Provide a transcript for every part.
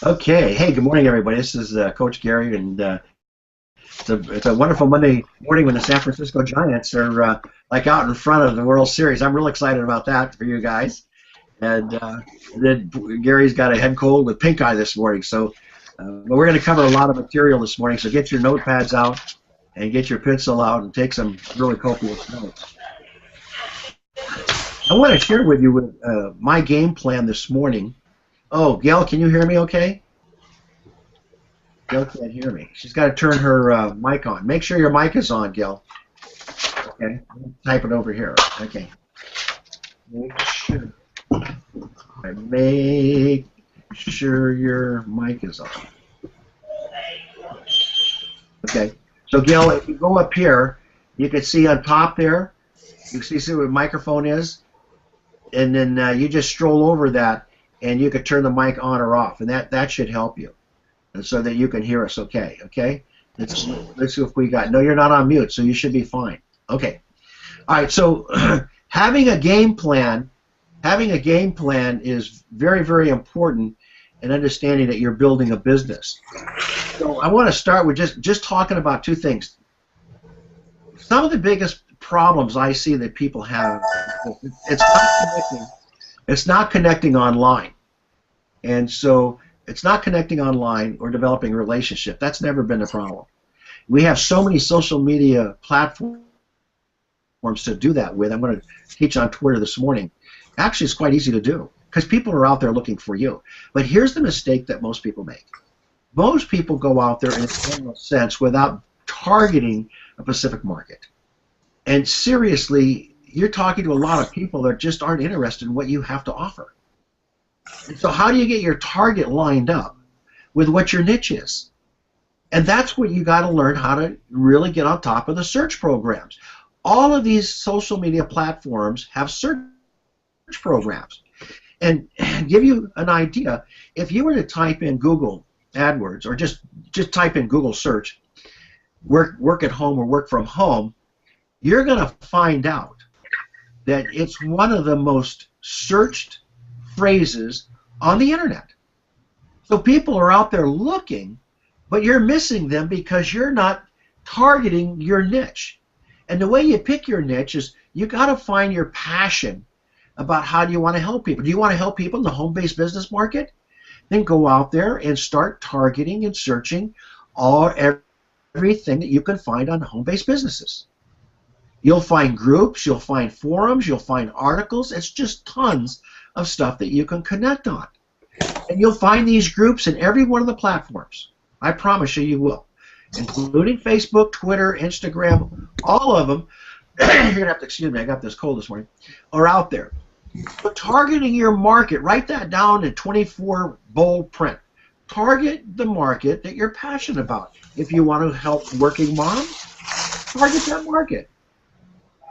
Okay, hey, good morning, everybody. This is Coach Gary, and it's a wonderful Monday morning when the San Francisco Giants are like out in front of the World Series. I'm real excited about that for you guys. And then Gary's got a head cold with pink eye this morning, so but we're going to cover a lot of material this morning. So get your notepads out and get your pencil out and take some really copious notes. I want to share with you my game plan this morning. Oh, Gail, can you hear me okay? Gail can't hear me. She's got to turn her mic on. Make sure your mic is on, Gail. Okay. Type it over here. Okay. Make sure your mic is on. Okay. So, Gail, if you go up here, you can see on top there, you can see where the microphone is, and then you just stroll over that, and you can turn the mic on or off, and that should help you, and so that you can hear us okay. Okay? Let's see if we got. No, you're not on mute, so you should be fine. Okay. All right. So having a game plan is very, very important in understanding that you're building a business. So I want to start with just talking about two things. Some of the biggest problems I see that people have, it's not connecting online. And so it's not connecting online or developing a relationship. That's never been a problem. We have so many social media platforms to do that with. I'm going to teach on Twitter this morning. Actually, it's quite easy to do because people are out there looking for you. But here's the mistake that most people make. Most people go out there in a general sense without targeting a specific market. And seriously, you're talking to a lot of people that just aren't interested in what you have to offer. And so how do you get your target lined up with what your niche is? And that's what you got to learn how to really get on top of the search programs. All of these social media platforms have search programs. And give you an idea, if you were to type in Google AdWords or just type in Google search, work at home or work from home, you're going to find out that it's one of the most searched phrases on the internet. So people are out there looking, but you're missing them because you're not targeting your niche. And the way you pick your niche is you got to find your passion about how do you want to help people. Do you want to help people in the home-based business market? Then go out there and start targeting and searching everything that you can find on home-based businesses. You'll find groups, you'll find forums, you'll find articles. It's just tons of stuff that you can connect on. And you'll find these groups in every one of the platforms. I promise you, you will. Including Facebook, Twitter, Instagram, all of them. You're going to have to excuse me, I got this cold this morning, are out there. But targeting your market, write that down in 24 bold print. Target the market that you're passionate about. If you want to help working moms, target that market.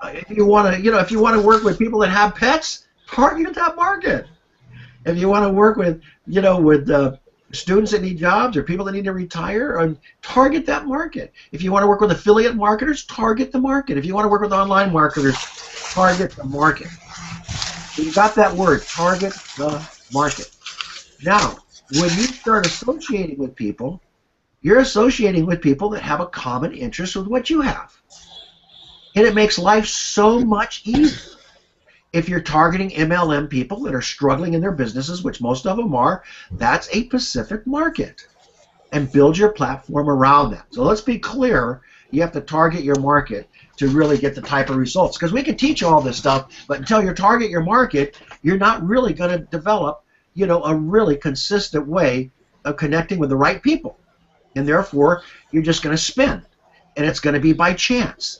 If you want to, if you want to work with people that have pets, target that market. If you want to work with, with students that need jobs or people that need to retire, target that market. If you want to work with affiliate marketers, target the market. If you want to work with online marketers, target the market. So you got that word, target the market. Now, when you start associating with people, you're associating with people that have a common interest with what you have. And it makes life so much easier. If you're targeting MLM people that are struggling in their businesses, which most of them are, that's a specific market. And build your platform around that. So let's be clear, you have to target your market to really get the type of results. Because we can teach you all this stuff, but until you target your market, you're not really going to develop, a really consistent way of connecting with the right people. And therefore, you're just going to spin. And it's going to be by chance.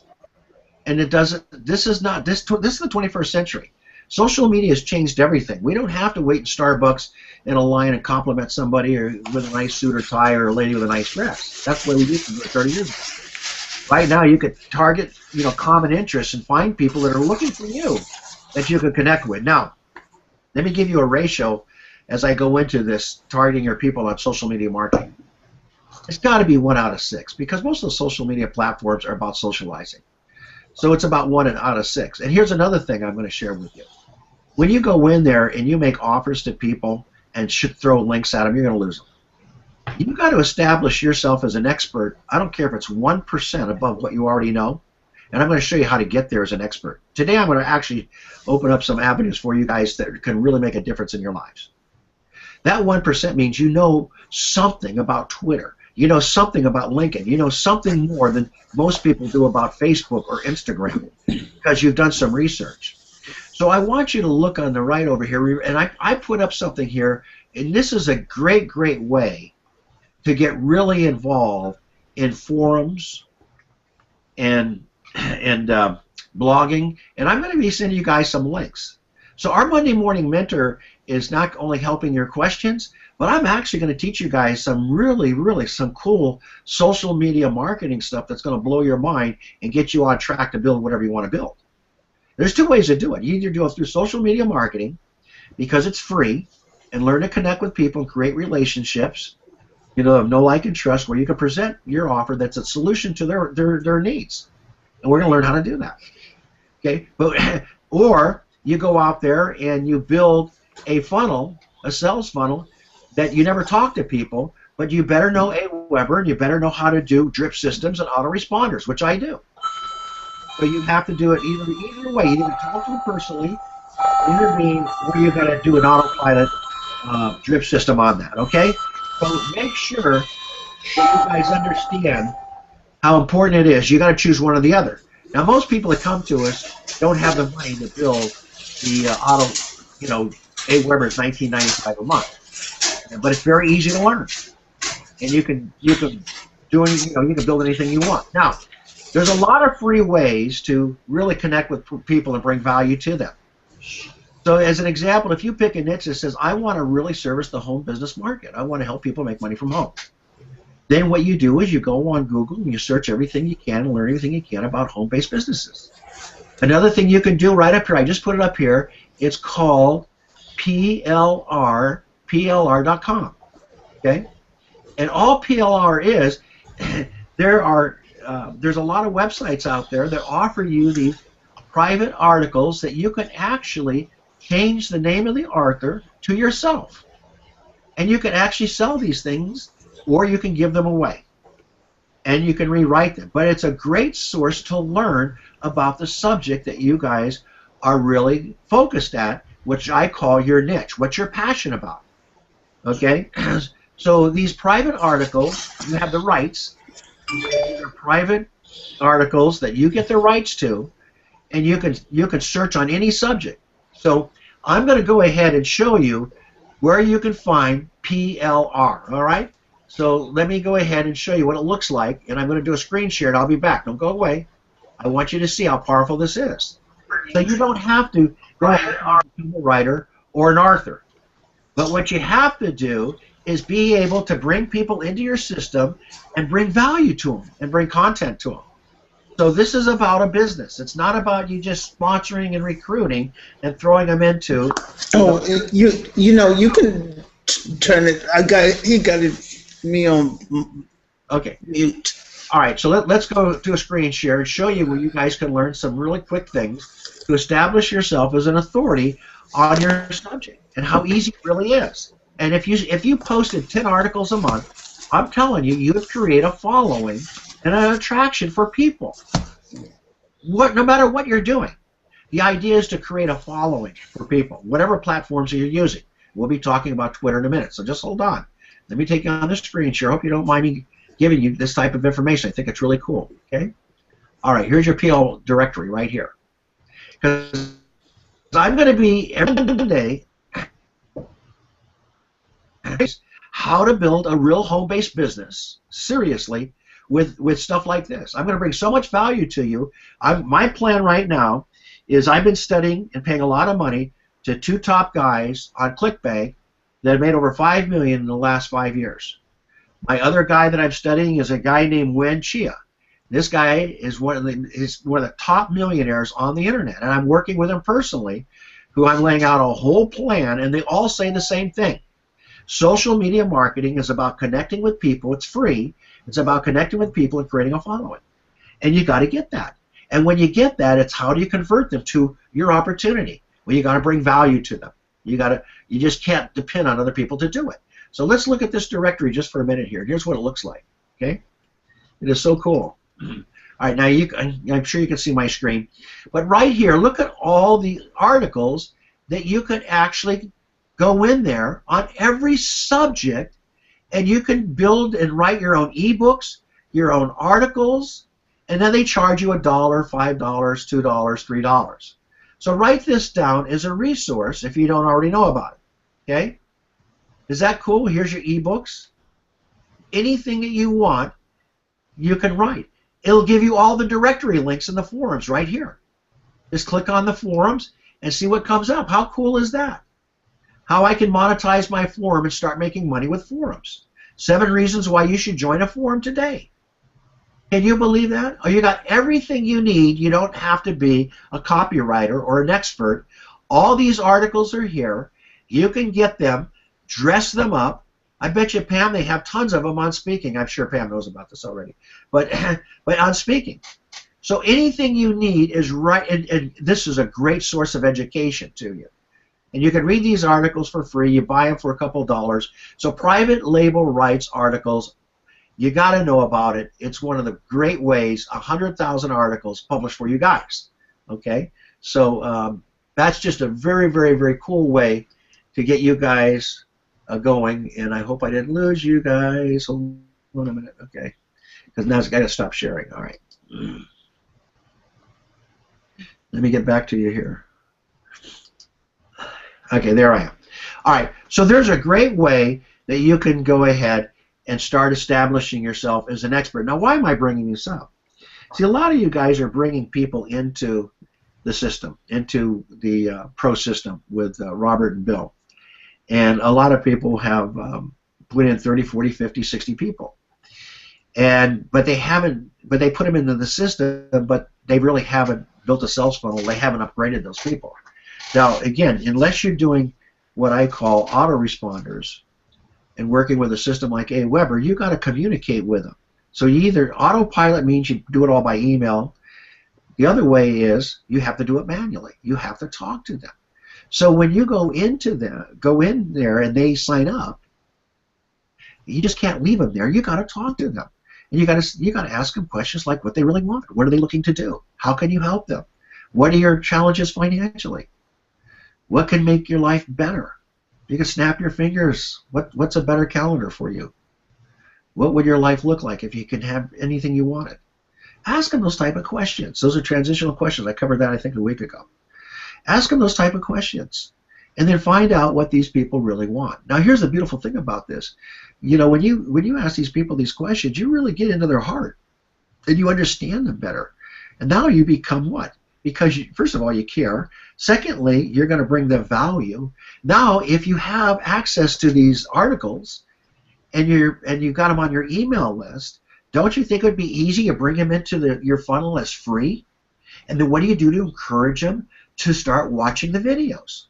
And it doesn't. This is the 21st century. Social media has changed everything. We don't have to wait in Starbucks in a line and compliment somebody or with a nice suit or tie or a lady with a nice dress. That's the way we used to do it 30 years ago. Right now, you could target, common interests and find people that are looking for you that you can connect with. Now, let me give you a ratio as I go into this targeting your people on social media marketing. It's got to be 1 out of 6 because most of the social media platforms are about socializing. So it's about 1 out of 6. And here's another thing I'm going to share with you. When you go in there and you make offers to people and should throw links at them, you're going to lose them. You've got to establish yourself as an expert. I don't care if it's 1% above what you already know, and I'm going to show you how to get there as an expert. Today I'm going to actually open up some avenues for you guys that can really make a difference in your lives. That 1% means you know something about Twitter. You know something about LinkedIn. You know something more than most people do about Facebook or Instagram because you've done some research. So I want you to look on the right over here, and I put up something here, and this is a great, great way to get really involved in forums and blogging, and I'm going to be sending you guys some links. So our Monday Morning Mentor is not only helping your questions, but I'm actually going to teach you guys some really some cool social media marketing stuff that's going to blow your mind and get you on track to build whatever you want to build. There's two ways to do it. You either do it through social media marketing because it's free and learn to connect with people and create relationships, you know, of know, like, and trust, where you can present your offer that's a solution to their needs. And we're going to learn how to do that. Okay, but or you go out there and you build a funnel, a sales funnel, that you never talk to people, but you better know Aweber and you better know how to do drip systems and autoresponders, which I do. So you have to do it either way. You either talk to them personally, intervene, or you're going to do an autopilot drip system on that, okay? So make sure that you guys understand how important it is. You got to choose one or the other. Now, most people that come to us don't have the money to build the Aweber is $19.95 a month, but it's very easy to learn, and you can do anything, you can build anything you want. Now, there's a lot of free ways to really connect with people and bring value to them. So as an example, if you pick a niche that says, I want to really service the home business market, I want to help people make money from home, then what you do is you go on Google and you search everything you can and learn everything you can about home-based businesses. Another thing you can do right up here, I just put it up here, it's called PLR.com. Okay? And all PLR is, there's a lot of websites out there that offer you these private articles that you can actually change the name of the author to yourself. And you can actually sell these things, or you can give them away. And you can rewrite them. But it's a great source to learn about the subject that you guys are really focused at, which I call your niche, what you're passionate about. Okay? So these private articles, you have the rights. These are private articles that you get the rights to, and you can search on any subject. So I'm going to go ahead and show you where you can find PLR. All right? So let me go ahead and show you what it looks like, and I'm going to do a screen share, and I'll be back. Don't go away. I want you to see how powerful this is. So you don't have to go ahead and become a writer or an author. But what you have to do is be able to bring people into your system and bring value to them and bring content to them. So this is about a business. It's not about you just sponsoring and recruiting and throwing them into. Oh, you know you can turn it. He got me on. Okay. Mute. All right. So let's go to a screen share and show you where you guys can learn some really quick things to establish yourself as an authority on your subject and how easy it really is. And if you posted 10 articles a month, I'm telling you, you would create a following and an attraction for people. No matter what you're doing, the idea is to create a following for people, whatever platforms you're using. We'll be talking about Twitter in a minute, so just hold on. Let me take you on the screen share. I hope you don't mind me giving you this type of information. I think it's really cool. Okay. All right. Here's your PL directory right here. Because I'm going to be every day how to build a real home-based business, seriously, with stuff like this. I'm going to bring so much value to you. My plan right now is I've been studying and paying a lot of money to two top guys on ClickBank that have made over $5 million in the last 5 years. My other guy that I'm studying is a guy named Wen Chia. This guy is one of the top millionaires on the internet, and I'm working with him personally, who I'm laying out a whole plan, and they all say the same thing. Social media marketing is about connecting with people. It's free. It's about connecting with people and creating a following. And you got to get that. And when you get that, it's how do you convert them to your opportunity? Well, you got to bring value to them. You just can't depend on other people to do it. So let's look at this directory just for a minute here. Here's what it looks like. Okay, it is so cool. All right, now I'm sure you can see my screen, but right here, look at all the articles that you could actually go in there on every subject, and you can build and write your own ebooks, your own articles, and then they charge you $1, $5, $2, $3. So write this down as a resource if you don't already know about it. Okay? Is that cool? Here's your ebooks. Anything that you want, you can write. It'll give you all the directory links in the forums right here. Just click on the forums and see what comes up. How cool is that? How I can monetize my forum and start making money with forums. 7 reasons why you should join a forum today. Can you believe that? Oh, you got everything you need. You don't have to be a copywriter or an expert. All these articles are here. You can get them, dress them up. I bet you, Pam, they have tons of them on speaking. I'm sure Pam knows about this already. But on speaking. So anything you need is right, and this is a great source of education to you. And you can read these articles for free. You buy them for a couple dollars. So private label rights articles, you got to know about it. It's one of the great ways, 100,000 articles published for you guys. Okay? So that's just a very, very, very cool way to get you guys going, and I hope I didn't lose you guys. Hold on a minute, okay? Because now I've got to stop sharing. All right. Let me get back to you here. Okay, there I am. All right, so there's a great way that you can go ahead and start establishing yourself as an expert. Now, why am I bringing this up? See, a lot of you guys are bringing people into the system, into the pro system with Robert and Bill. And a lot of people have put in 30, 40, 50, 60 people. But they put them into the system, but they really haven't built a sales funnel. They haven't upgraded those people. Now, again, unless you're doing what I call autoresponders and working with a system like Aweber, you got to communicate with them. So you either autopilot means you do it all by email. The other way is you have to do it manually. You have to talk to them. So when you go in there and they sign up, you just can't leave them there. You got to talk to them, and you got to ask them questions like what they really want. What are they looking to do? How can you help them? What are your challenges financially? What can make your life better? You can snap your fingers. What's a better calendar for you? What would your life look like if you could have anything you wanted? Ask them those type of questions. Those are transitional questions. I covered that, I think, a week ago. Ask them those type of questions, and then find out what these people really want. Now, here's the beautiful thing about this. You know, when you ask these people these questions, you really get into their heart, and you understand them better. And now you become what? Because first of all, you care. Secondly, you're going to bring them value. Now, if you have access to these articles, and you've got them on your email list, don't you think it would be easy to bring them into your funnel as free? And then what do you do to encourage them to start watching the videos?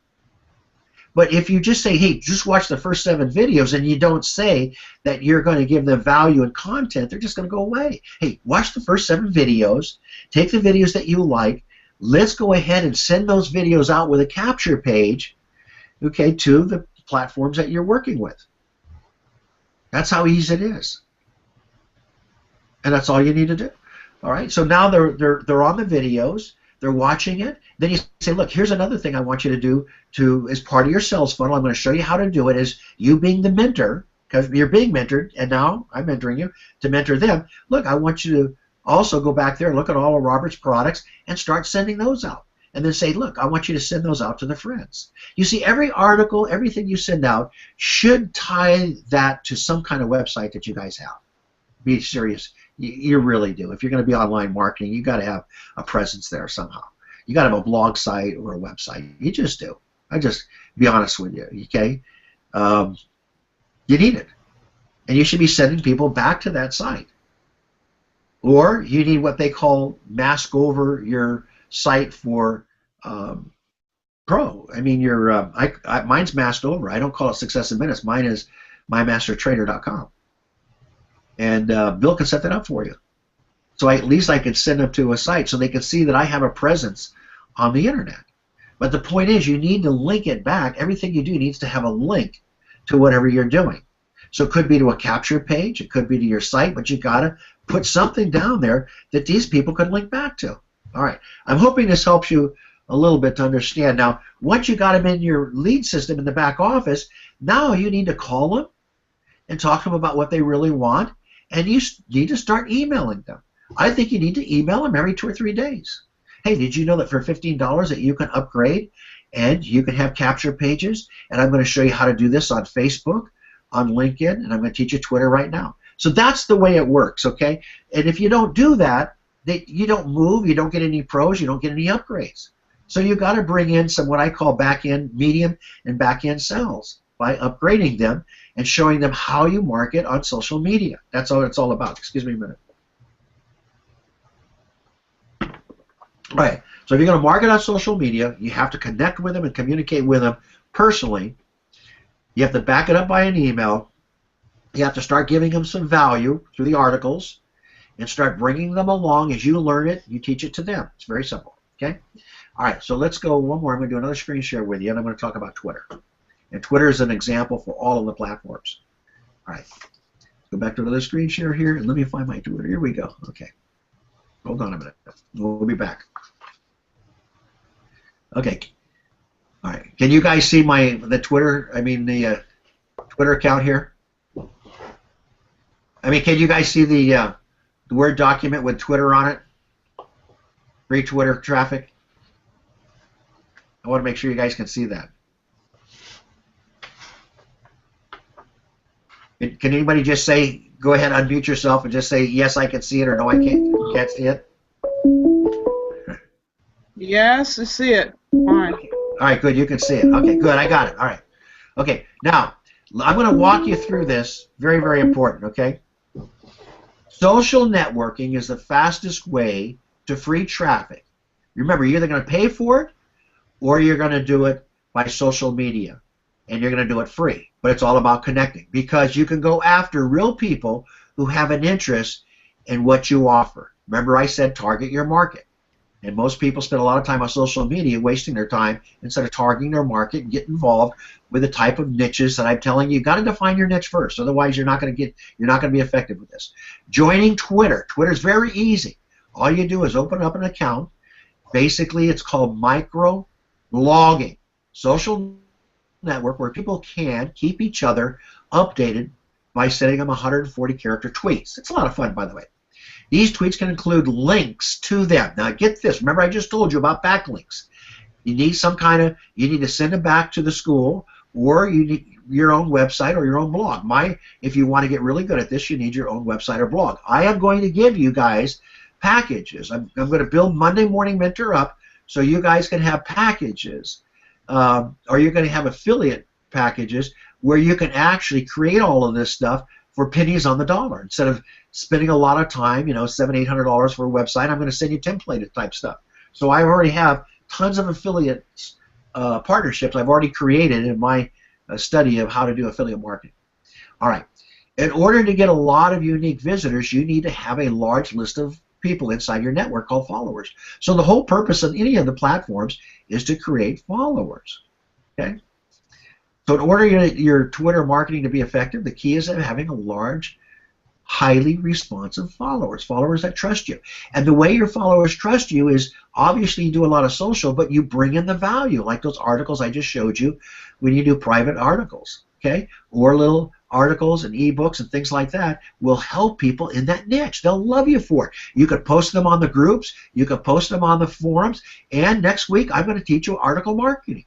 But if you just say, hey, just watch the first 7 videos, and you don't say that you're going to give them value and content, they're just going to go away. Hey, watch the first 7 videos, take the videos that you like, let's go ahead and send those videos out with a capture page, okay, to the platforms that you're working with. That's how easy it is. And that's all you need to do. All right, so now they're on the videos, they're watching it. Then you say, look, here's another thing I want you to do as part of your sales funnel. I'm going to show you how to do it as you being the mentor, because you're being mentored, and now I'm mentoring you to mentor them. Look, I want you to also go back there and look at all of Robert's products and start sending those out. And then say, look, I want you to send those out to the friends. You see, every article, everything you send out should tie that to some kind of website that you guys have. Be serious. You really do. If you're going to be online marketing, you got to have a presence there somehow. You got to have a blog site or a website. You just do. I just be honest with you, okay? You need it. And you should be sending people back to that site. Or you need what they call mask over your site for pro. I mean, mine's masked over. I don't call it Success in Minutes. Mine is mymastertrader.com. And Bill can set that up for you. So at least I could send them to a site so they can see that I have a presence on the internet. But the point is, you need to link it back. Everything you do needs to have a link to whatever you're doing. So it could be to a capture page, it could be to your site, but you got to put something down there that these people could link back to. All right. I'm hoping this helps you a little bit to understand. Now, once you got them in your lead system in the back office, now you need to call them and talk to them about what they really want, and you need to start emailing them. I think you need to email them every 2 or 3 days. Hey, did you know that for $15 that you can upgrade and you can have capture pages? And I'm going to show you how to do this on Facebook, on LinkedIn, and I'm going to teach you Twitter right now. So that's the way it works, okay? And if you don't do that, you don't move, you don't get any pros, you don't get any upgrades. So you've got to bring in some what I call back-end, medium, and back-end sales by upgrading them and showing them how you market on social media. That's all it's all about. Excuse me a minute. All right, so if you're going to market on social media, you have to connect with them and communicate with them personally. You have to back it up by an email. You have to start giving them some value through the articles and start bringing them along. As you learn it, you teach it to them. It's very simple, okay? All right, so let's go one more. I'm going to do another screen share with you, and I'm going to talk about Twitter. And Twitter is an example for all of the platforms. All right, go back to another screen share here, and let me find my Twitter. Here we go. Okay. Hold on a minute. We'll be back. Okay. All right. Can you guys see the Twitter account here? I mean, can you guys see the Word document with Twitter on it? Free Twitter traffic? I want to make sure you guys can see that. Can anybody just say, go ahead, unmute yourself and just say, yes, I can see it, or no, I can't see it? Yes, I see it. Fine. All right, good, you can see it. Okay, good, I got it. All right. Okay, now, I'm going to walk you through this. Very, very important, okay? Social networking is the fastest way to free traffic. Remember, you're either going to pay for it or you're going to do it by social media, and you're going to do it free. But it's all about connecting, because you can go after real people who have an interest in what you offer. Remember, I said target your market. And most people spend a lot of time on social media wasting their time instead of targeting their market and get involved with the type of niches that I'm telling you. You've got to define your niche first, otherwise you're not going to be effective with this. Joining Twitter. Twitter is very easy. All you do is open up an account. Basically, it's called micro-blogging. Social network where people can keep each other updated by sending them 140-character tweets. It's a lot of fun, by the way. These tweets can include links to them. Now get this, remember I just told you about backlinks. You need you need to send them back to the school, or you need your own website or your own blog. If you want to get really good at this, you need your own website or blog. I am going to give you guys packages. I'm going to build Monday Morning Mentor up so you guys can have packages, or you're going to have affiliate packages where you can actually create all of this stuff for pennies on the dollar. Instead of spending a lot of time, $700, $800 for a website, I'm going to send you templated type stuff. So I already have tons of affiliate partnerships I've already created in my study of how to do affiliate marketing. All right. In order to get a lot of unique visitors, you need to have a large list of people inside your network called followers. So the whole purpose of any of the platforms is to create followers. Okay? So in order your Twitter marketing to be effective, the key is having a large, highly responsive followers that trust you. And the way your followers trust you is, obviously you do a lot of social, but you bring in the value, like those articles I just showed you when you do private articles, okay? Or little articles and ebooks and things like that will help people in that niche. They'll love you for it. You could post them on the groups, you could post them on the forums, and next week I'm going to teach you article marketing.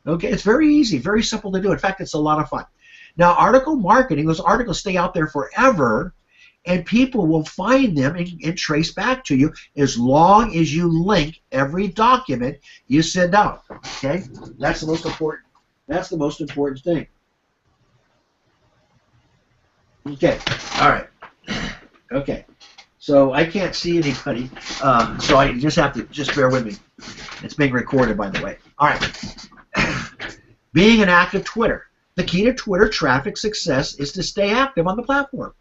Okay, it's very easy, very simple to do. In fact, it's a lot of fun. Now, article marketing, those articles stay out there forever, and people will find them and trace back to you as long as you link every document you send out. Okay, that's the most important. That's the most important thing. Okay, all right. Okay, so I can't see anybody, so I just have to bear with me. It's being recorded, by the way. All right. Being an active Twitter. The key to Twitter traffic success is to stay active on the platform.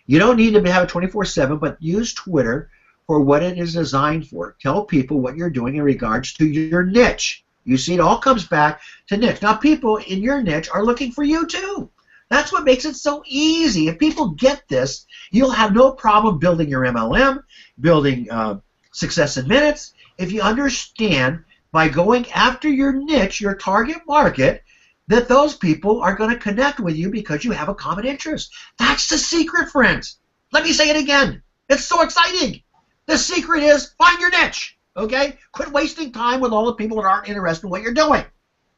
You don't need to have it 24/7, but use Twitter for what it is designed for. Tell people what you're doing in regards to your niche. You see, it all comes back to niche. Now, people in your niche are looking for you too. That's what makes it so easy. If people get this, you'll have no problem building your MLM, building Success in Minutes. If you understand by going after your niche, your target market, that those people are going to connect with you because you have a common interest. That's the secret, friends. Let me say it again. It's so exciting. The secret is find your niche. Okay? Quit wasting time with all the people that aren't interested in what you're doing.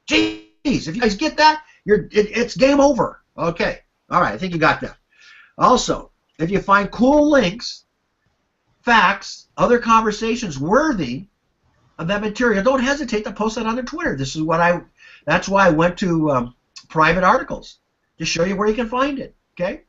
Jeez, if you guys get that, it's game over. Okay. All right, I think you got that. Also, if you find cool links, facts, other conversations worthy of that material, don't hesitate to post that on their Twitter. That's why I went to private articles to show you where you can find it. Okay.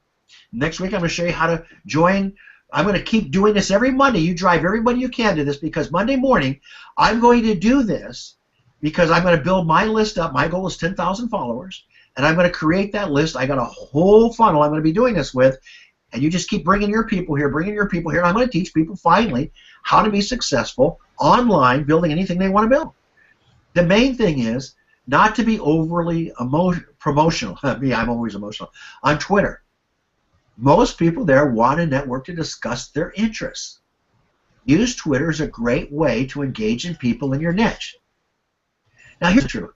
Next week I'm going to show you how to join. I'm going to keep doing this every Monday. You drive everybody you can to this because Monday morning I'm going to do this because I'm going to build my list up. My goal is 10,000 followers, and I'm going to create that list. I got a whole funnel I'm going to be doing this with, and you just keep bringing your people here, and I'm going to teach people finally how to be successful online building anything they want to build. The main thing is not to be overly promotional. Me, I'm always emotional. On Twitter, most people there want a network to discuss their interests. Use Twitter as a great way to engage in people in your niche. Now, here's the truth.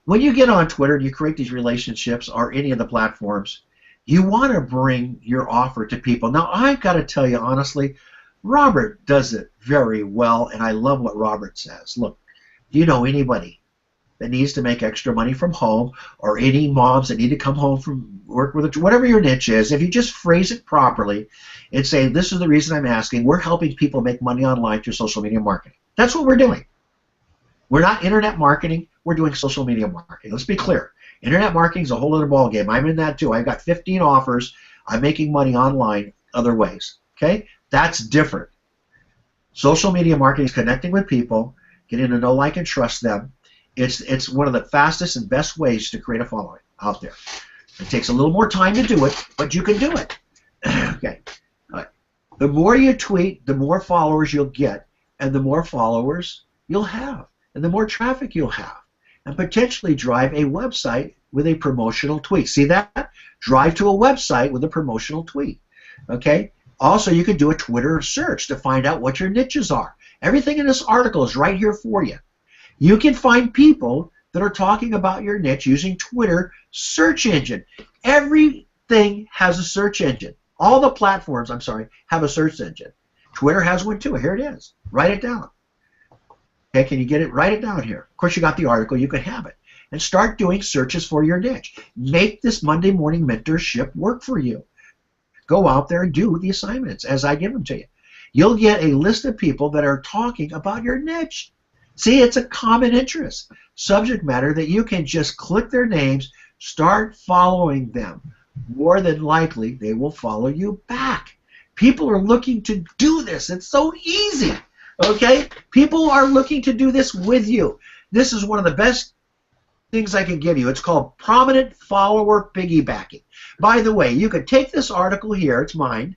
When you get on Twitter and you create these relationships or any of the platforms, you want to bring your offer to people. Now, I've got to tell you honestly, Robert does it very well, and I love what Robert says. Look, do you know anybody that needs to make extra money from home, or any moms that need to come home from work with whatever your niche is? If you just phrase it properly and say, this is the reason I'm asking, we're helping people make money online through social media marketing. That's what we're doing. We're not internet marketing, we're doing social media marketing. Let's be clear. Internet marketing is a whole other ballgame. I'm in that too. I've got 15 offers. I'm making money online other ways. Okay? That's different. Social media marketing is connecting with people, getting to know, like, and trust them. It's one of the fastest and best ways to create a following out there. It takes a little more time to do it, but you can do it. Okay. All right. The more you tweet, the more followers you'll get, and the more followers you'll have, and the more traffic you'll have, and potentially drive a website with a promotional tweet. See that? Drive to a website with a promotional tweet. Okay? Also, you can do a Twitter search to find out what your niches are. Everything in this article is right here for you. You can find people that are talking about your niche using Twitter search engine. Everything has a search engine. All the platforms, have a search engine. Twitter has one too. Here it is. Write it down. Okay, can you get it? Write it down here. Of course, you got the article. You can have it. And start doing searches for your niche. Make this Monday morning mentorship work for you. Go out there and do the assignments as I give them to you. You'll get a list of people that are talking about your niche. See, it's a common interest subject matter that you can just click their names, start following them. More than likely, they will follow you back. People are looking to do this. It's so easy. Okay? People are looking to do this with you. This is one of the best things I can give you. It's called prominent follower piggybacking. By the way, you could take this article here, it's mine,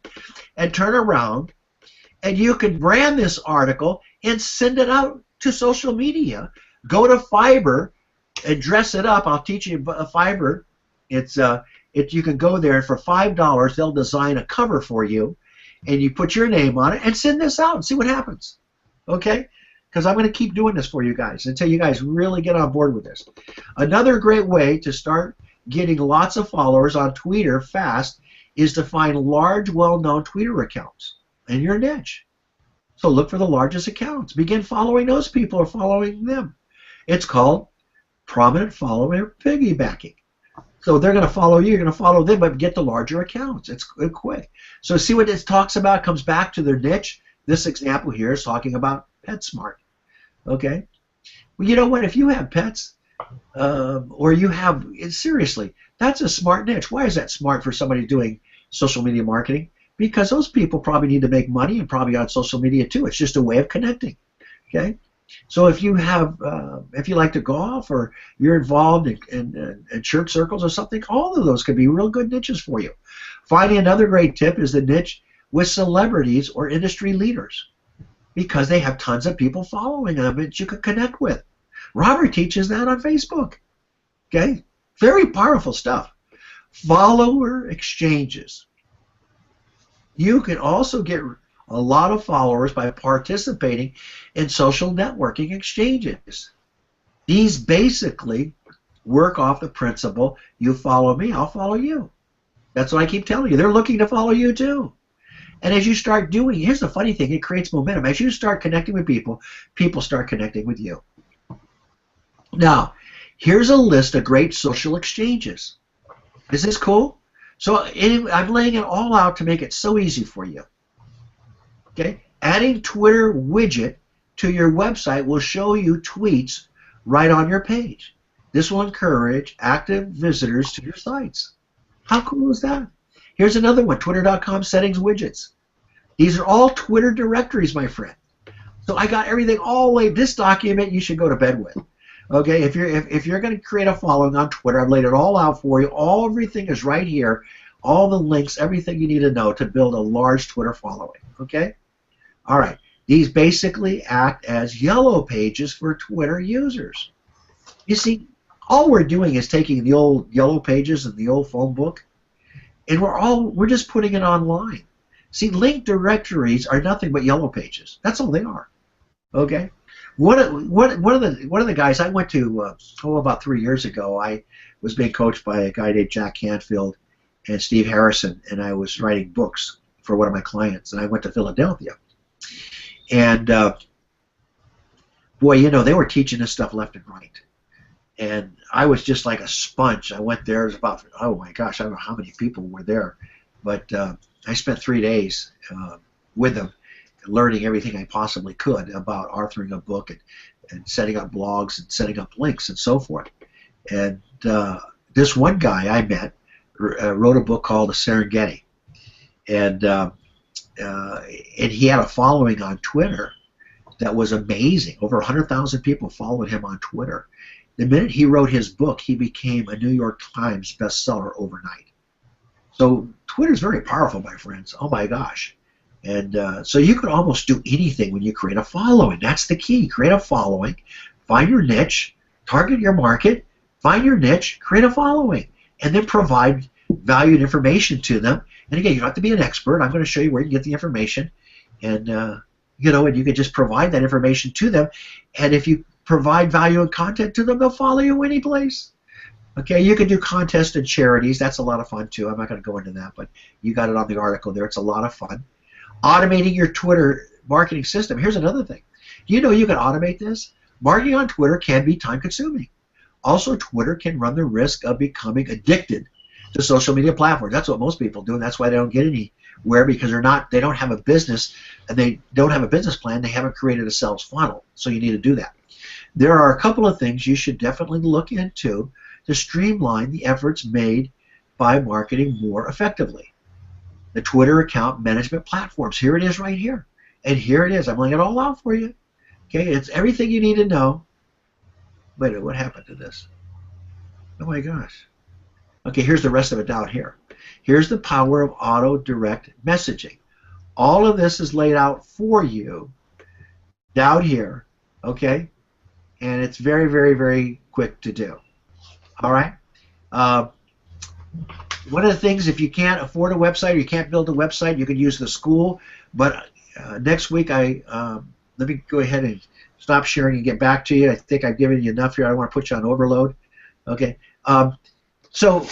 and turn around, and you can brand this article and send it out to social media. Go to Fiverr and dress it up. I'll teach you Fiverr. You can go there, and for $5, they'll design a cover for you, and you put your name on it and send this out and see what happens. Okay? Because I'm going to keep doing this for you guys until you guys really get on board with this. Another great way to start getting lots of followers on Twitter fast is to find large, well-known Twitter accounts in your niche. So look for the largest accounts. Begin following those people or following them. It's called prominent follower piggybacking. So they're going to follow you, you're going to follow them, but get the larger accounts. It's quick. So see what this talks about, comes back to their niche. This example here is talking about PetSmart. Okay? Well, you know what? If you have pets, or you have, seriously, that's a smart niche. Why is that smart for somebody doing social media marketing? Because those people probably need to make money and probably on social media too. It's just a way of connecting. Okay? So if you have, if you like to golf or you're involved in church circles or something, all of those could be real good niches for you. Finally, another great tip is the niche with celebrities or industry leaders. because they have tons of people following them that you can connect with. Robert teaches that on Facebook. Okay? Very powerful stuff. Follower exchanges. You can also get a lot of followers by participating in social networking exchanges. These basically work off the principle, you follow me, I'll follow you. That's what I keep telling you. They're looking to follow you too. And as you start doing, here's the funny thing, it creates momentum. As you start connecting with people, people start connecting with you. Now, here's a list of great social exchanges. Is this cool? So anyway, I'm laying it all out to make it so easy for you. Okay? Adding Twitter widget to your website will show you tweets right on your page. This will encourage active visitors to your sites. How cool is that? Here's another one, twitter.com settings widgets. These are all Twitter directories, my friend. So I got everything all the way. This document you should go to bed with. Okay, if you're going to create a following on Twitter, I've laid it all out for you. Everything is right here. All the links, everything you need to know to build a large Twitter following. Okay? All right. These basically act as yellow pages for Twitter users. You see, all we're doing is taking the old yellow pages and the old phone book, and we're just putting it online. See, linked directories are nothing but yellow pages. That's all they are. Okay? One of the guys I went to about 3 years ago, I was being coached by a guy named Jack Canfield and Steve Harrison, and I was writing books for one of my clients, and I went to Philadelphia. And boy, you know, they were teaching this stuff left and right. And I was just like a sponge. I went there, it was about, oh my gosh, I don't know how many people were there, but I spent 3 days with them, learning everything I possibly could about authoring a book and setting up blogs and setting up links and so forth. And this one guy I met wrote a book called The Serengeti, and he had a following on Twitter that was amazing. Over 100,000 people followed him on Twitter. The minute he wrote his book, he became a New York Times bestseller overnight. So Twitter's very powerful, my friends. Oh my gosh. And so you can almost do anything when you create a following. That's the key. Create a following, find your niche, target your market, find your niche, create a following, and then provide valued information to them. And again, you don't have to be an expert. I'm going to show you where you can get the information, and you know, and you can just provide that information to them. And if you provide value and content to them, they'll follow you any place. Okay, you can do contests and charities. That's a lot of fun too. I'm not going to go into that, but you got it on the article there. It's a lot of fun. Automating your Twitter marketing system. Here's another thing. You know you can automate this? Marketing on Twitter can be time-consuming. Also, Twitter can run the risk of becoming addicted to social media platforms. That's what most people do, and that's why they don't get anywhere, because they don't have a business, and they don't have a business plan. They haven't created a sales funnel, so you need to do that. There are a couple of things you should definitely look into to streamline the efforts made by marketing more effectively. The Twitter account management platforms. Here it is right here. And here it is. I'm laying it all out for you. Okay, it's everything you need to know. Wait a minute, what happened to this? Oh my gosh. Okay, here's the rest of it down here. Here's the power of auto direct messaging. All of this is laid out for you down here. Okay? And it's very, very, very quick to do. All right? One of the things, if you can't afford a website or you can't build a website, you can use the school. But next week, let me go ahead and stop sharing and get back to you. I think I've given you enough here. I don't want to put you on overload. Okay. So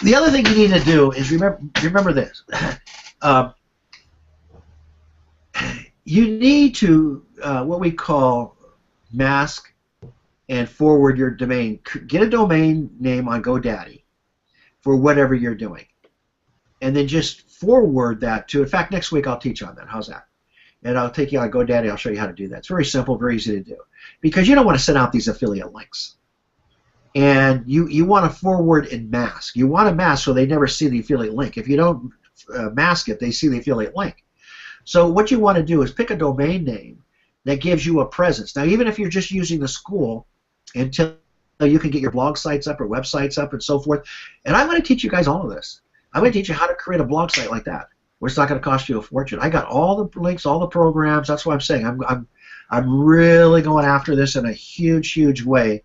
the other thing you need to do is remember this. You need to what we call mask and forward your domain. Get a domain name on GoDaddy for whatever you're doing, and then just forward that to. In fact, next week I'll teach on that. How's that? And I'll take you on GoDaddy. I'll show you how to do that. It's very simple, very easy to do, because you don't want to send out these affiliate links, and you want to forward and mask. You want to mask so they never see the affiliate link. If you don't mask it, they see the affiliate link. So what you want to do is pick a domain name that gives you a presence. Now, even if you're just using the school until you can get your blog sites up or websites up and so forth, and I'm going to teach you guys all of this. I'm going to teach you how to create a blog site like that. where it's not going to cost you a fortune. I got all the links, all the programs. That's what I'm saying. I'm really going after this in a huge way,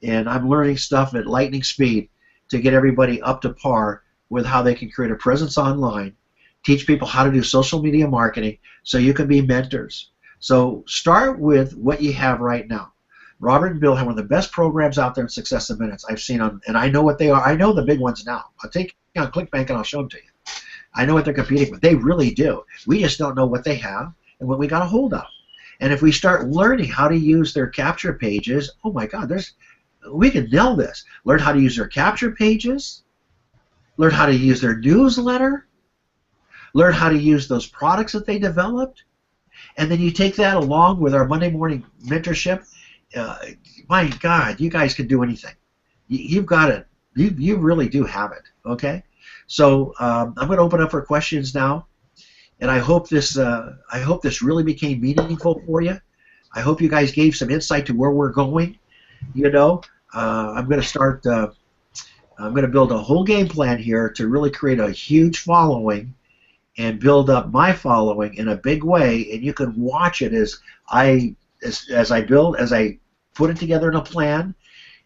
and I'm learning stuff at lightning speed to get everybody up to par with how they can create a presence online, teach people how to do social media marketing so you can be mentors. So start with what you have right now. Robert and Bill have one of the best programs out there in Success in Minutes I've seen on, and I know what they are. I know the big ones now. I'll take you on ClickBank and I'll show them to you. I know what they're competing with. They really do. We just don't know what they have and what we got a hold of. And if we start learning how to use their capture pages, oh my God, we can nail this. Learn how to use their capture pages, learn how to use their newsletter, learn how to use those products that they developed, and then you take that along with our Monday morning mentorship. My God, you guys can do anything. You've got it. You really do have it. Okay. So I'm going to open up for questions now, and I hope this really became meaningful for you. I hope you guys gave some insight to where we're going. You know, I'm going to start. I'm going to build a whole game plan here to really create a huge following and build up my following in a big way, and you can watch it as I put it together in a plan,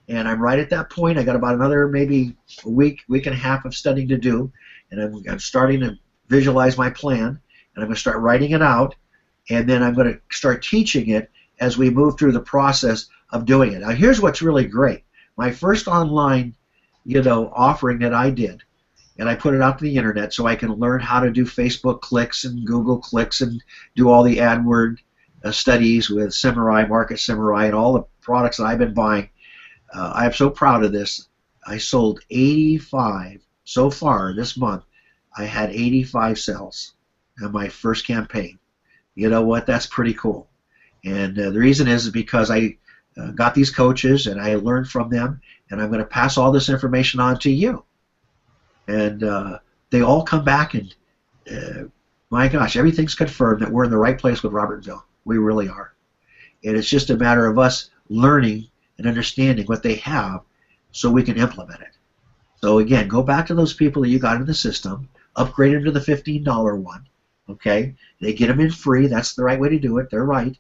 and I'm right at that point. I got about another maybe a week and a half of studying to do, and I'm starting to visualize my plan, and I'm going to start writing it out, and then I'm going to start teaching it as we move through the process of doing it. Now, here's what's really great. My first online, offering that I did, and I put it out to the internet so I can learn how to do Facebook clicks and Google clicks and do all the AdWord studies with Samurai, Market Samurai, and all the products that I've been buying. I'm so proud of this. I sold 85 so far this month. I had 85 sales in my first campaign. You know what? That's pretty cool. And the reason is because I got these coaches and I learned from them, and I'm going to pass all this information on to you. And they all come back, and my gosh, everything's confirmed that we're in the right place with Robert and Bill. We really are. And it's just a matter of us learning and understanding what they have so we can implement it. So again, go back to those people that you got in the system, upgrade them to the $15 one. Okay? They get them in free. That's the right way to do it. They're right.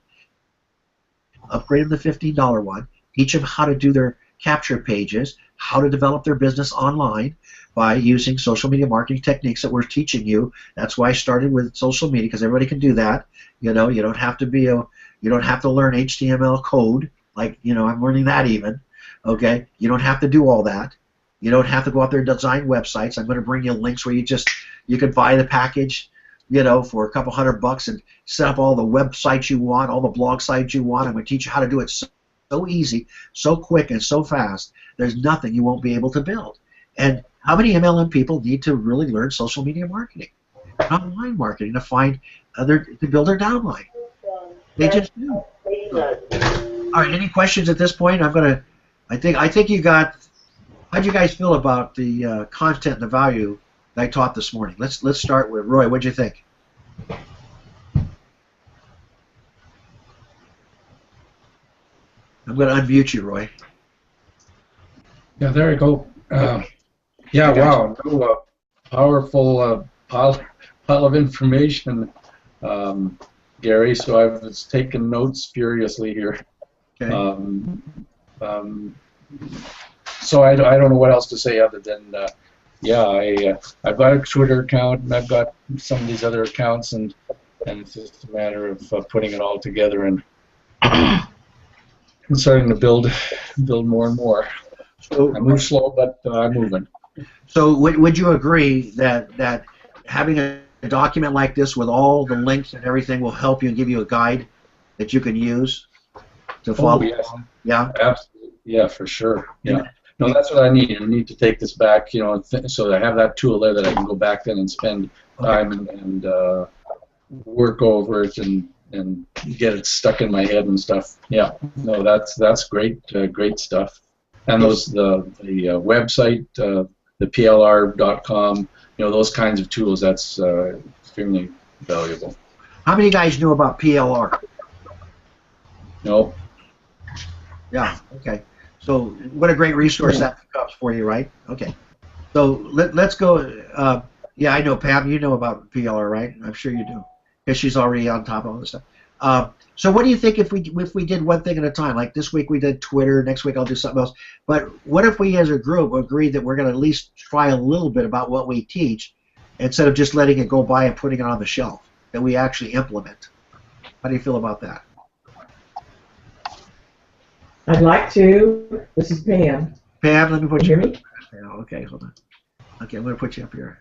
Upgrade them to the $15 one. Teach them how to do their capture pages, how to develop their business online by using social media marketing techniques that we're teaching you. That's why I started with social media, because everybody can do that. You don't have to you don't have to learn HTML code like I'm learning that even. Okay, you don't have to do all that. You don't have to go out there and design websites. I'm going to bring you links where you can buy the package, for a couple $100 and set up all the websites you want, all the blog sites you want. I'm going to teach you how to do it so easy, so quick, and so fast. There's nothing you won't be able to build. And how many MLM people need to really learn social media marketing, online marketing, to build their downline? They just do. All right. Any questions at this point? I think you got. How'd you guys feel about the content and the value that I taught this morning? Let's start with Roy. What'd you think? I'm going to unmute you, Roy. Yeah, there you go. Yeah, wow, powerful pile of information, Gary. So I was taking notes furiously here. Okay. So I don't know what else to say other than I've got a Twitter account and I've got some of these other accounts, and it's just a matter of putting it all together and starting to build more and more. So, I move slow, but I'm moving. So would you agree that having a document like this with all the links and everything will help you and give you a guide that you can use to follow? Oh, yes. Yeah? Absolutely. Yeah, for sure. Yeah. No, that's what I need. I need to take this back, so that I have that tool there that I can go back then and spend time and work over it and get it stuck in my head and stuff. Yeah. No, that's great. Great stuff. And the website, the PLR.com, those kinds of tools, that's extremely valuable. How many guys knew about PLR? No. Yeah, okay. So what a great resource that becomes for you, right? Okay. So let's go. Yeah, I know, Pam. You know about PLR, right? I'm sure you do, because she's already on top of all this stuff. So, what do you think if we did one thing at a time? Like this week we did Twitter. Next week I'll do something else. But what if we, as a group, agreed that we're going to at least try a little bit about what we teach, instead of just letting it go by and putting it on the shelf? That we actually implement. How do you feel about that? I'd like to. This is Pam. Pam, let me put Can you. you hear me? Oh, okay, hold on. Okay, I'm going to put you up here.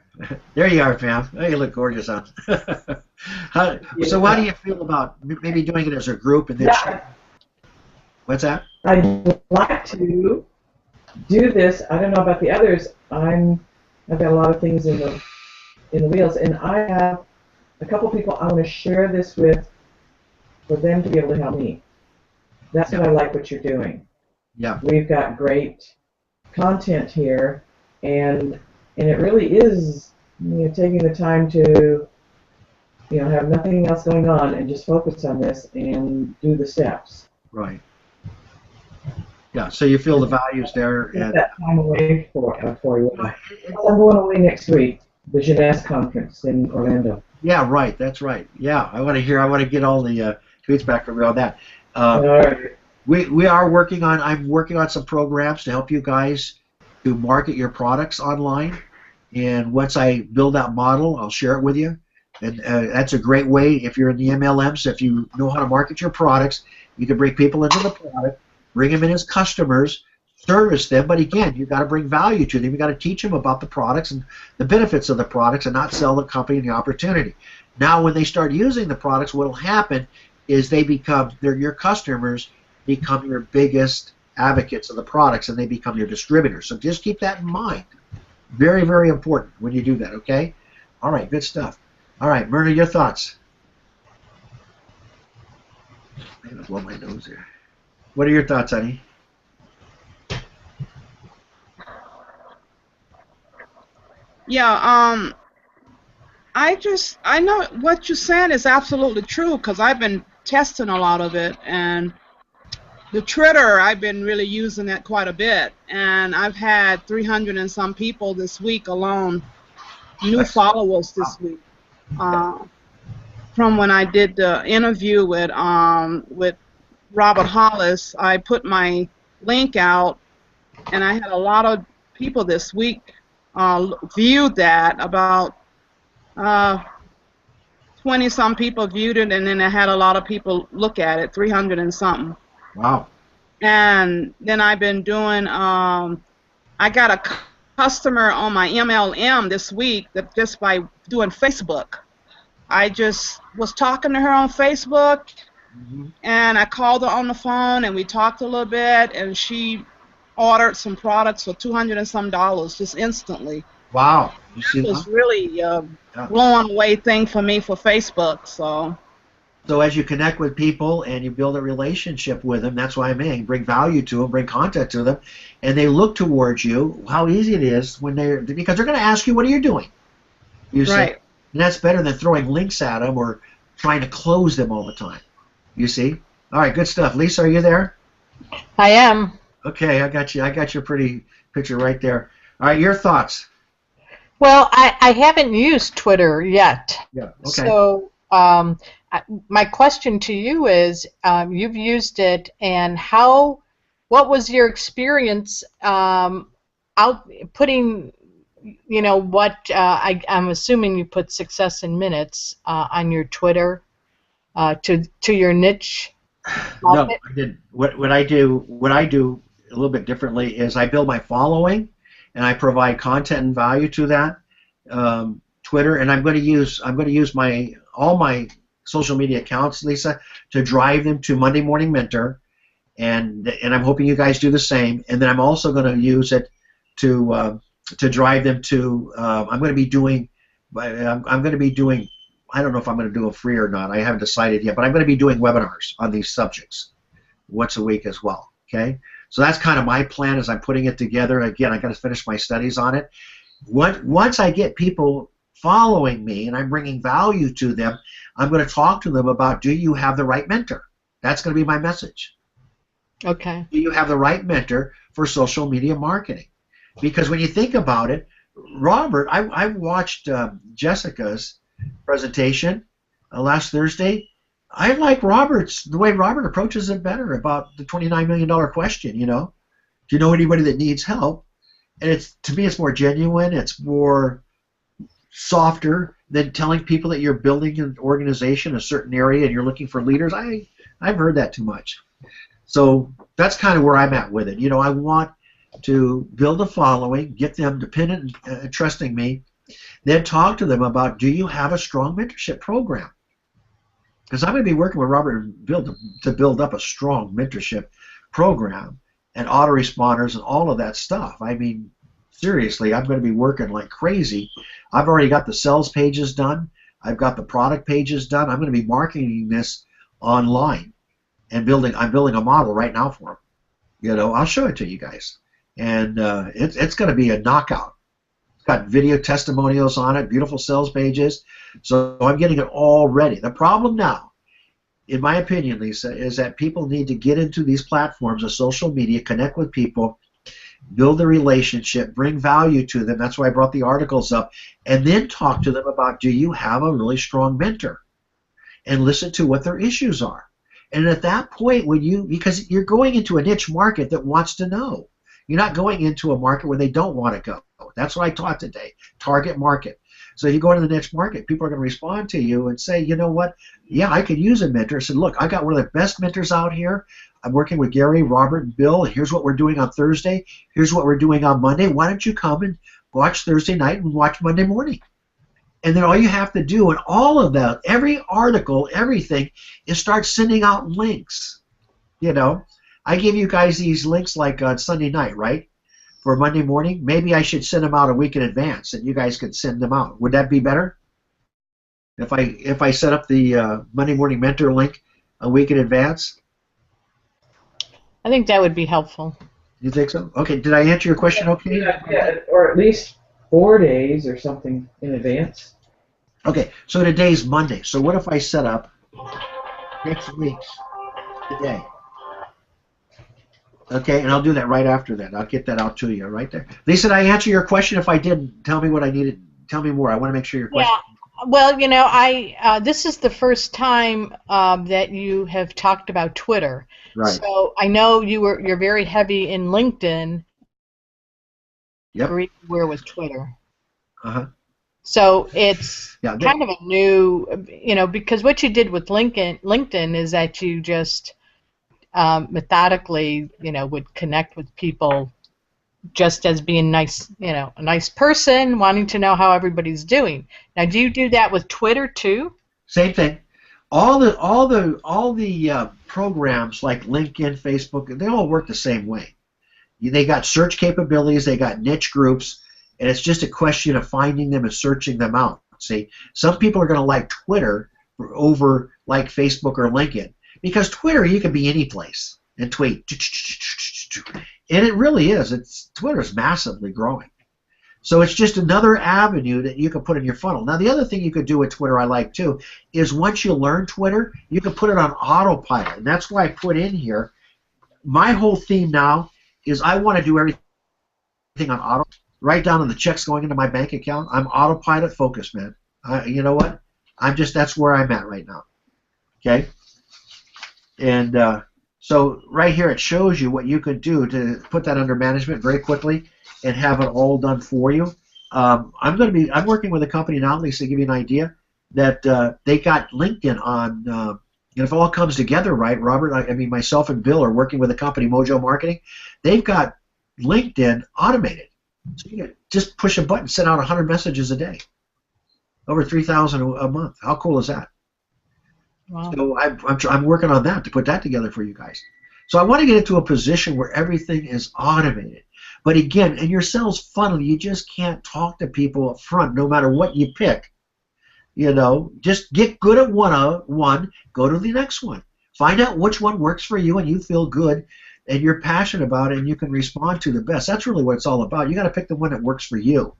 There you are, Pam. Oh, you look gorgeous, huh? So how do you feel about maybe doing it as a group and then What's that? I'd like to do this. I don't know about the others. I've got a lot of things in the wheels, and I have a couple people I want to share this with for them to be able to help me. That's what I like what you're doing. Yeah. We've got great content here, and it really is, taking the time to have nothing else going on and just focus on this and do the steps. Right. Yeah. So you feel the values there. Take that time away for you. I'm going away next week, the Jeunesse conference in Orlando. Yeah. Right. That's right. Yeah. I want to get all the tweets back from you on that. All right. We are working on. I'm working on some programs to help you guys to market your products online. And once I build that model, I'll share it with you. And that's a great way if you're in the MLMs. If you know how to market your products, you can bring people into the product, bring them in as customers, service them. But again, you've got to bring value to them. You've got to teach them about the products and the benefits of the products, and not sell the company the opportunity. Now, when they start using the products, what will happen is your customers become your biggest advocates of the products, and they become your distributors. So just keep that in mind. Very, very important when you do that, okay? All right, good stuff. All right, Myrna, your thoughts? I'm going to blow my nose here. What are your thoughts, honey? Yeah, I know what you're saying is absolutely true, because I've been testing a lot of it, and the Twitter, I've been really using that quite a bit, and I've had 300 and some people this week alone, new followers this week, from when I did the interview with Robert Hollis. I put my link out, and I had a lot of people this week viewed that. About 20-some people viewed it, and then I had a lot of people look at it, 300 and something. Wow. And then I've been doing, I got a customer on my MLM this week that just by doing Facebook. I just was talking to her on Facebook, and I called her on the phone, and we talked a little bit, and she ordered some products for $200 and some just instantly. Wow. You see That was really blowing away thing for me for Facebook. So as you connect with people and you build a relationship with them, that's why I'm saying bring value to them, bring content to them, and they look towards you. How easy it is because they're going to ask you, what are you doing? You say, and that's better than throwing links at them or trying to close them all the time. You see? All right, good stuff. Lisa, are you there? I am. Okay, I got you. I got your pretty picture right there. All right, your thoughts? Well, I haven't used Twitter yet. Yeah. Okay. So my question to you is, you've used it, and what was your experience out putting, I'm assuming you put success in minutes on your Twitter to your niche? No, I didn't. What I do a little bit differently is I build my following, and I provide content and value to that Twitter, and I'm going to use all my social media accounts, Lisa, to drive them to Monday Morning Mentor, and I'm hoping you guys do the same. And then I'm also going to use it to drive them to. I'm going to be doing. I don't know if I'm going to do a free or not. I haven't decided yet, but I'm going to be doing webinars on these subjects once a week as well. Okay, so that's kind of my plan as I'm putting it together. Again, I got to finish my studies on it. Once I get people following me and I'm bringing value to them, I'm going to talk to them about, do you have the right mentor? That's going to be my message. Okay. Do you have the right mentor for social media marketing? Because when you think about it, Robert, I watched Jessica's presentation last Thursday. I like the way Robert approaches it better about the $29 million question, you know. Do you know anybody that needs help? And to me, it's more genuine. It's more softer than telling people that you're building an organization, a certain area, and you're looking for leaders. I've heard that too much. So that's kind of where I'm at with it. You know, I want to build a following, get them dependent and trusting me, then talk to them about, do you have a strong mentorship program? Because I'm going to be working with Robert and Bill to build up a strong mentorship program and autoresponders and all of that stuff. I mean, seriously, I'm going to be working like crazy. I've already got the sales pages done. I've got the product pages done. I'm going to be marketing this online and I'm building a model right now for them. You know, I'll show it to you guys. And it's going to be a knockout. It's got video testimonials on it, beautiful sales pages. So I'm getting it all ready. The problem now, in my opinion, Lisa, is that people need to get into these platforms of social media, connect with people, build a relationship, bring value to them. That's why I brought the articles up. And then talk to them about, do you have a really strong mentor? And listen to what their issues are. And at that point, because you're going into a niche market that wants to know. You're not going into a market where they don't want to go. That's what I taught today, target market. So you go into the niche market, people are going to respond to you and say, you know what, yeah, I could use a mentor. I said, look, I got one of the best mentors out here. I'm working with Gary, Robert, and Bill. Here's what we're doing on Thursday. Here's what we're doing on Monday. Why don't you come and watch Thursday night and watch Monday morning? And then all you have to do, and all of that, every article, everything, is start sending out links. You know, I give you guys these links like on Sunday night, right? For Monday morning. Maybe I should send them out a week in advance, and you guys could send them out. Would that be better? If I set up the Monday Morning Mentor link a week in advance? I think that would be helpful. You think so? Okay. Did I answer your question? Okay. Yeah, or at least 4 days or something in advance. Okay. So today's Monday. So what if I set up next week's today? Okay, and I'll do that right after that. I'll get that out to you right there. Lisa, did I answer your question? If I didn't, tell me what I needed. Tell me more. I want to make sure your question. Yeah. Well, you know, this is the first time that you have talked about Twitter. Right. So I know you're very heavy in LinkedIn. Yep. Where with Twitter. Uh-huh. So it's kind of a new, you know, because what you did with LinkedIn is that you just methodically, you know, would connect with people just as being nice, you know, a nice person, wanting to know how everybody's doing. Now, do you do that with Twitter too? Same thing. All the programs like LinkedIn, Facebook, they all work the same way. They got search capabilities, they got niche groups, and it's just a question of finding them and searching them out. See, some people are going to like Twitter over like Facebook or LinkedIn. Because Twitter, you can be any place and tweet. And it really is. Twitter is massively growing. So it's just another avenue that you can put in your funnel. Now, the other thing you could do with Twitter I like, too, is once you learn Twitter, you can put it on autopilot. And that's why I put in here, my whole theme now is I want to do everything on auto. Right down on the checks going into my bank account, I'm autopilot focused, man. You know what? That's where I'm at right now. Okay? And so right here it shows you what you could do to put that under management very quickly and have it all done for you. I'm working with a company now, Lisa, to give you an idea, that they got LinkedIn on, and if it all comes together right, Robert, I mean myself and Bill are working with a company, Mojo Marketing. They've got LinkedIn automated. So you can just push a button, send out 100 messages a day. Over 3,000 a month. How cool is that? Wow. So I'm working on that to put that together for you guys. So I want to get into a position where everything is automated. But again, in your sales funnel, you just can't talk to people up front, no matter what you pick. You know, just get good at one, go to the next one. Find out which one works for you and you feel good and you're passionate about it and you can respond to the best. That's really what it's all about. You got to pick the one that works for you.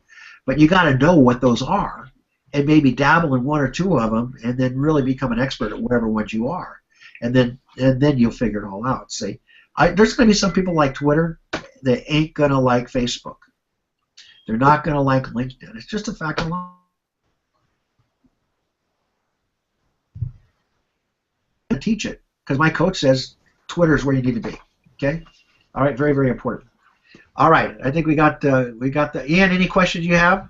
But you got to know what those are. And maybe dabble in one or two of them, and then really become an expert at whatever ones you are, and then you'll figure it all out. See, there's going to be some people like Twitter that ain't gonna like Facebook. They're not going to like LinkedIn. It's just a fact of life. Teach it because my coach says Twitter is where you need to be. Okay. All right. Very, very important. All right. I think we got the Ian. Any questions you have?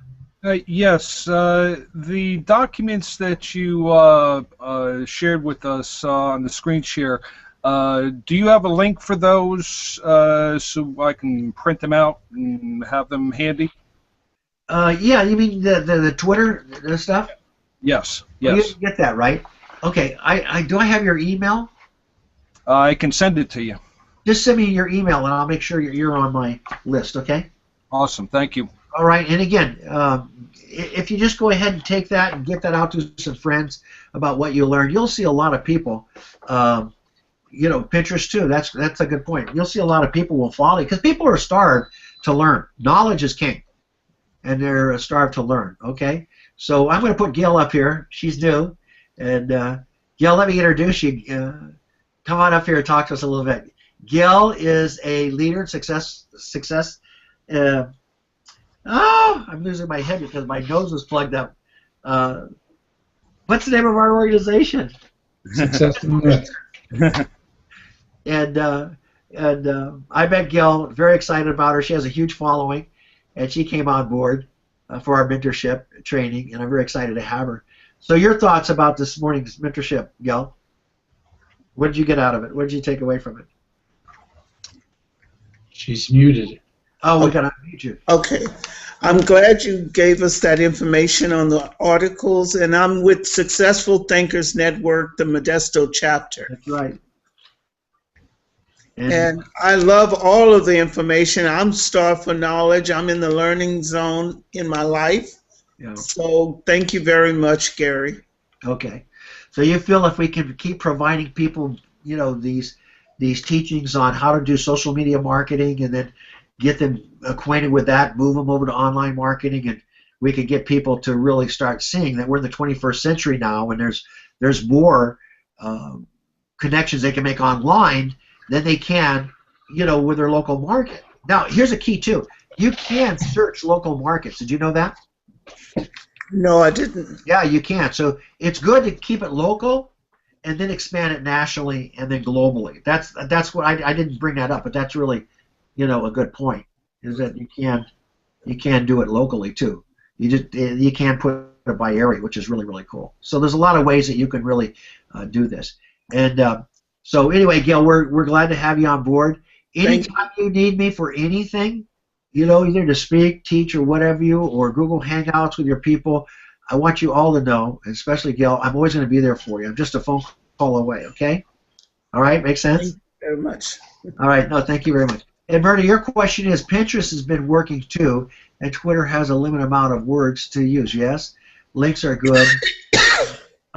Yes. The documents that you shared with us on the screen share. Do you have a link for those so I can print them out and have them handy? Yeah. You mean the Twitter stuff? Yes. Well, Yes. you get that right. Okay. Do I have your email? I can send it to you. Just send me your email and I'll make sure you're on my list. Okay. Awesome. Thank you. All right, and again, if you just go ahead and take that and get that out to some friends about what you learned, you'll see a lot of people. You know, Pinterest too. That's a good point. You'll see a lot of people will follow because people are starved to learn. Knowledge is king, and they're starved to learn. Okay, so I'm going to put Gail up here. She's new, and Gail, let me introduce you. Come on up here and talk to us a little bit. Gail is a leader in success. I'm losing my head because my nose is plugged up. What's the name of our organization? Success in Net. And I met Gail, very excited about her. She has a huge following, and she came on board for our mentorship training, and I'm very excited to have her. So your thoughts about this morning's mentorship, Gail? What did you get out of it? What did you take away from it? She's muted. Oh, we got to unmute you. Okay. I'm glad you gave us that information on the articles, and I'm with Successful Thinkers Network, the Modesto chapter. That's right. And I love all of the information. I'm starved for knowledge. I'm in the learning zone in my life. Yeah. So thank you very much, Gary. Okay. So you feel if we can keep providing people, you know, these teachings on how to do social media marketing and then get them acquainted with that, move them over to online marketing, and we can get people to really start seeing that we're in the 21st century now, and there's more connections they can make online than they can, you know, with their local market. Now, here's a key too. You can search local markets. Did you know that? No, I didn't. Yeah, you can. So it's good to keep it local and then expand it nationally and then globally. That's what I didn't bring that up, but that's really, you know, a good point. Is that you can do it locally too. You can put it by area, which is really, really cool. So there's a lot of ways that you can really do this. And so anyway, Gail, we're glad to have you on board. Anytime you need me for anything, you know, either to speak, teach, or whatever or Google Hangouts with your people, I want you all to know, and especially Gail, I'm always going to be there for you. I'm just a phone call away, okay? All right, makes sense? Thank you very much. All right, no, thank you very much. And Berta, your question is, Pinterest has been working too, and Twitter has a limited amount of words to use, yes? Links are good.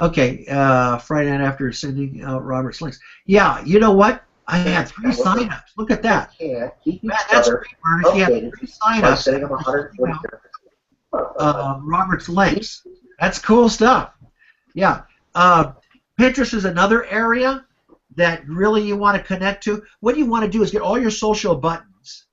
Okay, Friday night after sending out Robert's links. Yeah, you know what? I had 3 signups. Look at that. Yeah, keep each That's other great, Berta. She had 3 by signups. setting up 140 Robert's links. That's cool stuff. Yeah. Pinterest is another area that really you want to connect to. What you want to do is get all your social buttons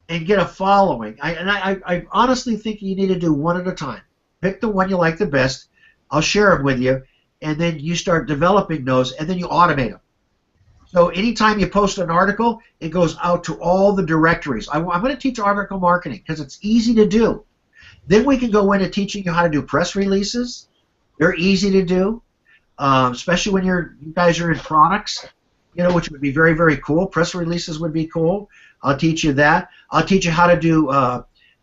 and get a following. I honestly think you need to do one at a time. Pick the one you like the best. I'll share them with you, and then you start developing those, and then you automate them. So anytime you post an article, it goes out to all the directories. I'm going to teach article marketing because it's easy to do. Then we can go into teaching you how to do press releases. They're easy to do, especially when you guys are in products, you know, which would be very, very cool. Press releases would be cool. I'll teach you that. I'll teach you how to do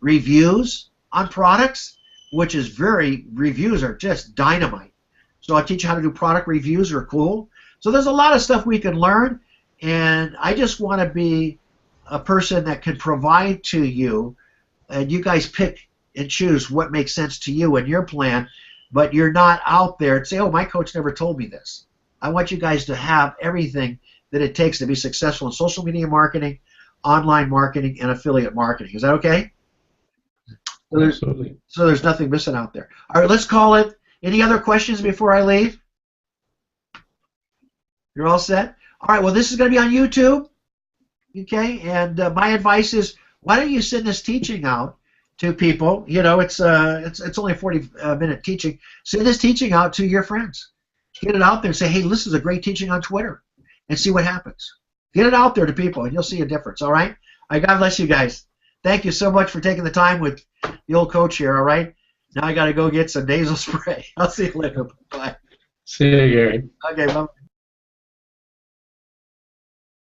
reviews on products, which is reviews are just dynamite. So I'll teach you how to do product reviews are cool. So there's a lot of stuff we can learn, and I just want to be a person that can provide to you, and you guys pick and choose what makes sense to you and your plan, but you're not out there and say, oh, my coach never told me this. I want you guys to have everything that it takes to be successful in social media marketing, online marketing, and affiliate marketing. Is that okay? Absolutely. So there's nothing missing out there. All right, let's call it. Any other questions before I leave? You're all set? All right, well, this is going to be on YouTube, okay? And my advice is, why don't you send this teaching out to people. You know, it's only a 40-minute teaching. Send this teaching out to your friends. Get it out there and say, hey, this is a great teaching on Twitter, and see what happens. Get it out there to people, and you'll see a difference, all right? God bless you guys. Thank you so much for taking the time with the old coach here, all right? Now I got to go get some nasal spray. I'll see you later. Bye. See you, Gary. Okay, bye.